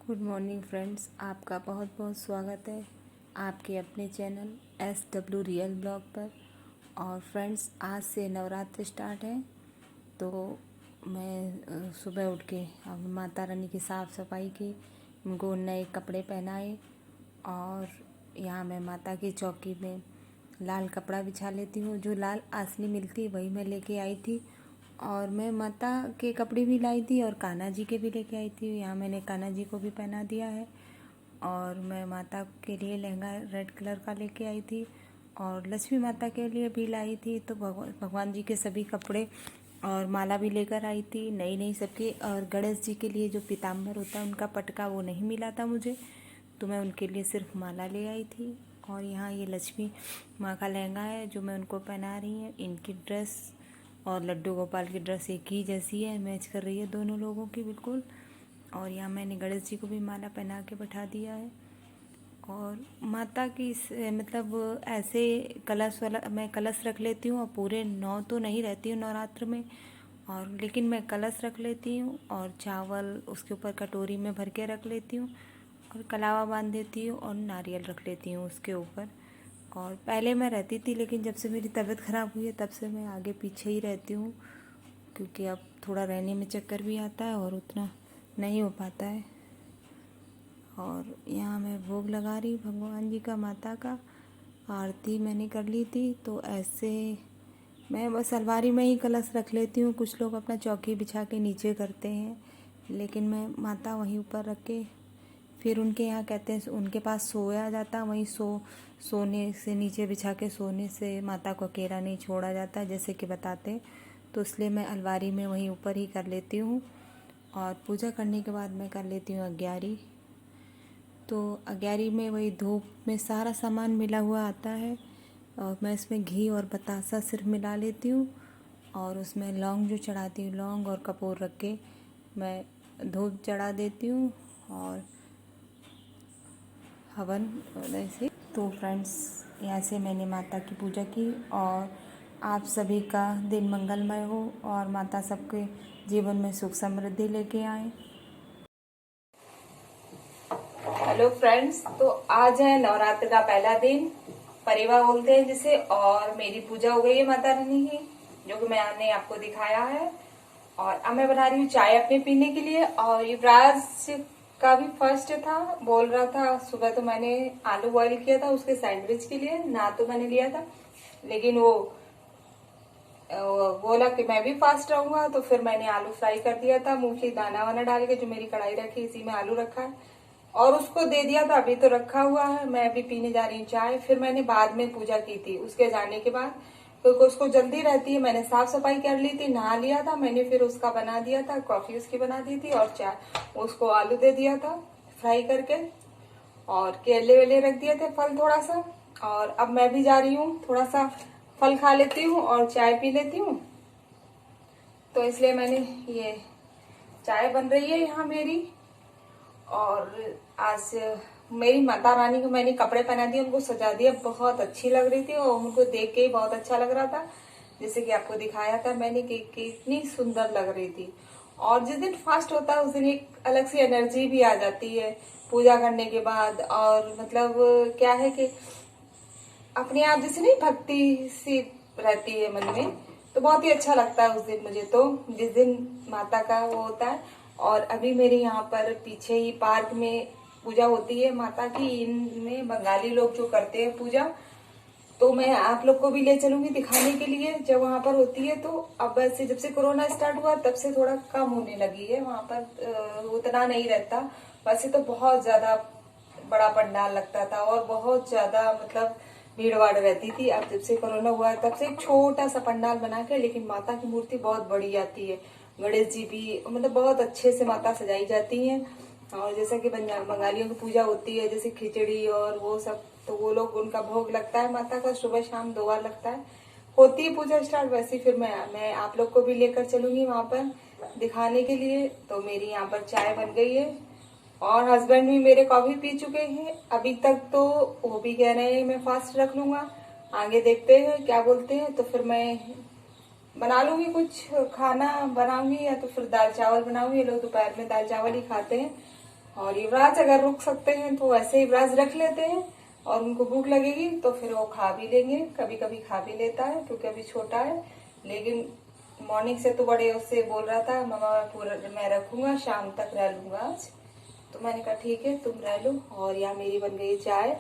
Good morning friends, आपका बहुत बहुत स्वागत है आपके अपने चैनल SW रियल ब्लॉग पर। और फ्रेंड्स, आज से नवरात्र स्टार्ट है, तो मैं सुबह उठ के अब माता रानी की साफ़ सफाई की, उनको नए कपड़े पहनाए। और यहाँ मैं माता की चौकी में लाल कपड़ा बिछा लेती हूँ। जो लाल आसनी मिलती वही मैं लेके आई थी, और मैं माता के कपड़े भी लाई थी और कान्हा जी के भी लेके आई थी। यहाँ मैंने कान्हा जी को भी पहना दिया है। और मैं माता के लिए लहंगा रेड कलर का लेके आई थी, और लक्ष्मी माता के लिए भी लाई थी। तो भगवान जी के सभी कपड़े और माला भी लेकर आई थी नई नई सबके। और गणेश जी के लिए जो पीताम्बर होता है उनका पटका वो नहीं मिला था मुझे, तो मैं उनके लिए सिर्फ माला ले आई थी। और यहाँ ये लक्ष्मी माँ का लहंगा है जो मैं उनको पहना रही हूँ। इनकी ड्रेस और लड्डू गोपाल की ड्रेस एक ही जैसी है, मैच कर रही है दोनों लोगों की बिल्कुल। और यहाँ मैंने गणेश जी को भी माला पहना के बैठा दिया है। और माता की मतलब ऐसे कलश वाला मैं कलश रख लेती हूँ, और पूरे 9 तो नहीं रहती हूँ नवरात्र में, और लेकिन मैं कलश रख लेती हूँ और चावल उसके ऊपर कटोरी में भर के रख लेती हूँ, और कलावा बांध देती हूँ और नारियल रख लेती हूँ उसके ऊपर। और पहले मैं रहती थी, लेकिन जब से मेरी तबीयत ख़राब हुई है तब से मैं आगे पीछे ही रहती हूँ, क्योंकि अब थोड़ा रहने में चक्कर भी आता है और उतना नहीं हो पाता है। और यहाँ मैं भोग लगा रही भगवान जी का, माता का। आरती मैंने कर ली थी, तो ऐसे मैं बस अलमारी में ही कलश रख लेती हूँ। कुछ लोग अपना चौकी बिछा के नीचे करते हैं, लेकिन मैं माता वहीं ऊपर रख के, फिर उनके यहाँ कहते हैं उनके पास सोया जाता, वहीं सोने से नीचे बिछा के सोने से माता को अकेला नहीं छोड़ा जाता जैसे कि बताते। तो इसलिए मैं अलमारी में वहीं ऊपर ही कर लेती हूँ। और पूजा करने के बाद मैं कर लेती हूँ अग्यारी। तो अग्यारी में वही धूप में सारा सामान मिला हुआ आता है, और मैं इसमें घी और बतासा सिर्फ मिला लेती हूँ। और उसमें लौंग जो चढ़ाती हूँ, लौंग और कपूर रख के मैं धूप चढ़ा देती हूँ और हवन ऐसे। तो फ्रेंड्स, यहाँ से मैंने माता की पूजा की, और आप सभी का दिन मंगलमय हो और माता सबके जीवन में सुख समृद्धि लेके आए। हेलो फ्रेंड्स, तो आज है नवरात्र का पहला दिन, परिवा बोलते हैं जिसे। और मेरी पूजा हो गई है माता रानी की, जो कि मैंने आपको दिखाया है। और अब मैं बना रही हूँ चाय अपने पीने के लिए। और युवराज का भी फर्स्ट था, बोल रहा था सुबह, तो मैंने आलू बॉईल किया था उसके सैंडविच के लिए, ना तो मैंने लिया था, लेकिन वो बोला कि मैं भी फास्ट रहूंगा, तो फिर मैंने आलू फ्राई कर दिया था मूंगफली दाना वाना डाल के। जो मेरी कढ़ाई रखी इसी में आलू रखा है और उसको दे दिया था, अभी तो रखा हुआ है। मैं अभी पीने जा रही हूँ चाय। फिर मैंने बाद में पूजा की थी उसके जाने के बाद, क्योंकि उसको जल्दी रहती है। मैंने साफ सफाई कर ली थी, नहा लिया था मैंने, फिर उसका बना दिया था, कॉफी उसकी बना दी थी, और चाय उसको आलू दे दिया था फ्राई करके, और केले वेले रख दिए थे, फल थोड़ा सा। और अब मैं भी जा रही हूँ, थोड़ा सा फल खा लेती हूँ और चाय पी लेती हूँ। तो इसलिए मैंने ये चाय बन रही है यहाँ मेरी। और आज मेरी माता रानी को मैंने कपड़े पहना दिए, उनको सजा दिया, बहुत अच्छी लग रही थी और उनको देख के ही बहुत अच्छा लग रहा था, जैसे कि आपको दिखाया था मैंने कि कितनी सुंदर लग रही थी। और जिस दिन फास्ट होता है उस दिन एक अलग सी एनर्जी भी आ जाती है पूजा करने के बाद। और मतलब क्या है कि अपने आप जैसे नहीं भक्ति सी रहती है मन में, तो बहुत ही अच्छा लगता है उस दिन मुझे, तो जिस दिन माता का वो होता है। और अभी मेरे यहाँ पर पीछे ही पार्क में पूजा होती है माता की, इनमें बंगाली लोग जो करते हैं पूजा, तो मैं आप लोग को भी ले चलूंगी दिखाने के लिए जब वहां पर होती है। तो अब वैसे जब से कोरोना स्टार्ट हुआ तब से थोड़ा कम होने लगी है वहां पर, उतना नहीं रहता। वैसे तो बहुत ज्यादा बड़ा पंडाल लगता था और बहुत ज्यादा मतलब भीड़ भाड़ रहती थी। अब जब से कोरोना हुआ है तब से एक छोटा सा पंडाल बना के, लेकिन माता की मूर्ति बहुत बड़ी आती है। गणेश जी भी मतलब बहुत अच्छे से माता सजाई जाती है। और जैसा कि बंगालियों की पूजा होती है जैसे खिचड़ी और वो सब, तो वो लोग उनका भोग लगता है माता का, सुबह शाम 2 बार लगता है, होती है पूजा स्टार्ट। वैसे फिर मैं आप लोग को भी लेकर चलूंगी वहां पर दिखाने के लिए। तो मेरी यहाँ पर चाय बन गई है और हस्बैंड भी मेरे कॉफी पी चुके हैं अभी तक, तो वो भी कह रहे हैं मैं फास्ट रख लूंगा, आगे देखते हैं क्या बोलते हैं। तो फिर मैं बना लूंगी, कुछ खाना बनाऊंगी, या तो फिर दाल चावल बनाऊंगी। ये लोग दोपहर में दाल चावल ही खाते हैं, और युवराज अगर रुक सकते हैं तो वैसे युवराज रख लेते हैं, और उनको भूख लगेगी तो फिर वो खा भी लेंगे, कभी कभी खा भी लेता है क्योंकि अभी छोटा है। लेकिन मॉर्निंग से तो बड़े उससे बोल रहा था मम्मा मैं रखूंगा, शाम तक रह लूंगा आज। तो मैंने कहा ठीक है तुम रह लो। और यहाँ मेरी बन गई चाय।